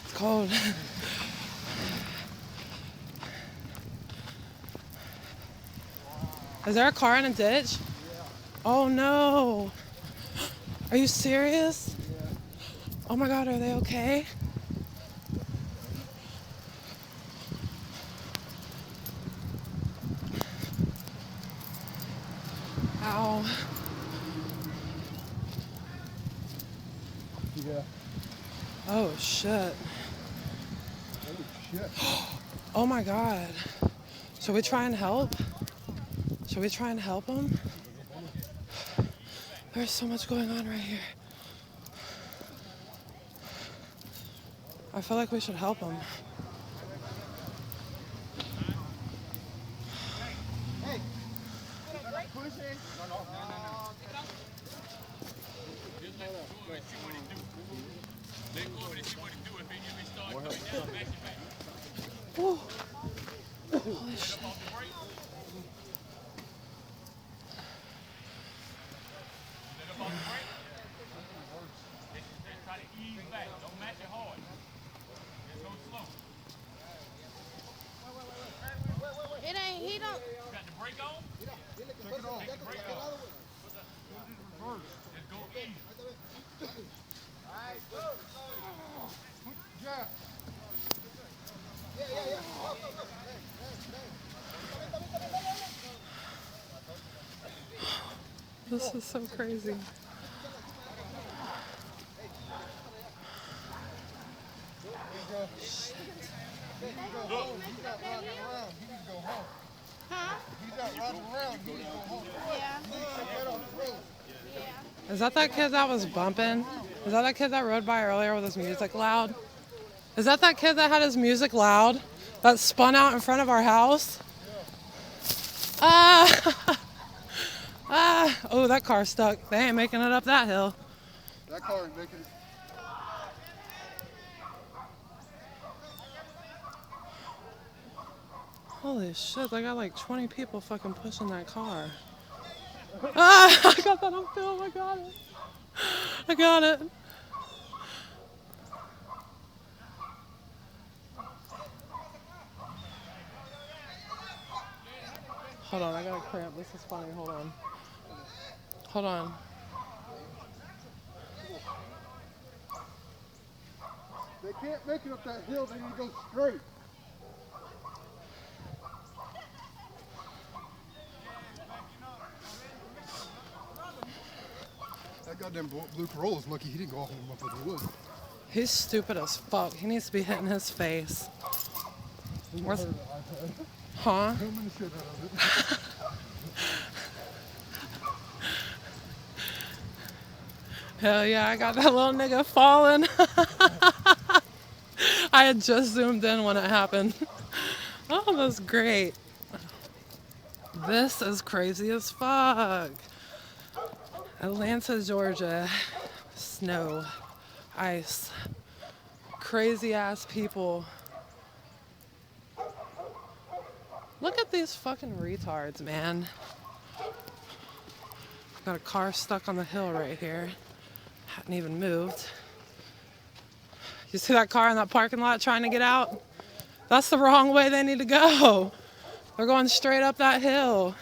It's cold. Is there a car in a ditch? Oh no. Are you serious? Oh my God, are they okay? Ow. Yeah. Oh shit. Holy shit. Oh my God. Should we try and help? Should we try and help them? There's so much going on right here. I feel like we should help them. Hey. Pushing. No. Ooh. Holy shit. It ain't, he don't. Got the brake on? Take it off. Take the brake off. Just go easy. Alright, go. Yeah. This is so crazy. Is that kid that was bumping? Is that kid that rode by earlier with his music loud? Is that kid that had his music loud? That spun out in front of our house? Ah! Ah! Oh, that car's stuck. They ain't making it up that hill. That car ain't making it. Holy shit, I got like 20 people fucking pushing that car. Ah! I got that on film, I got it. I got it. Hold on, I got a cramp. This is funny. Hold on. Hold on. They can't make it up that hill. They need to go straight. That goddamn blue Corolla's lucky he didn't go off on him up with the wood. He's stupid as fuck. He needs to be hitting his face. Where's... Huh? Filming the shit out of it. Hell yeah, I got that little nigga falling. I had just zoomed in when it happened. Oh, that's great. This is crazy as fuck. Atlanta, Georgia. Snow. Ice. Crazy ass people. Look at these fucking retards, man. Got a car stuck on the hill right here. Hadn't even moved. You see that car in that parking lot trying to get out? That's the wrong way they need to go. They're going straight up that hill.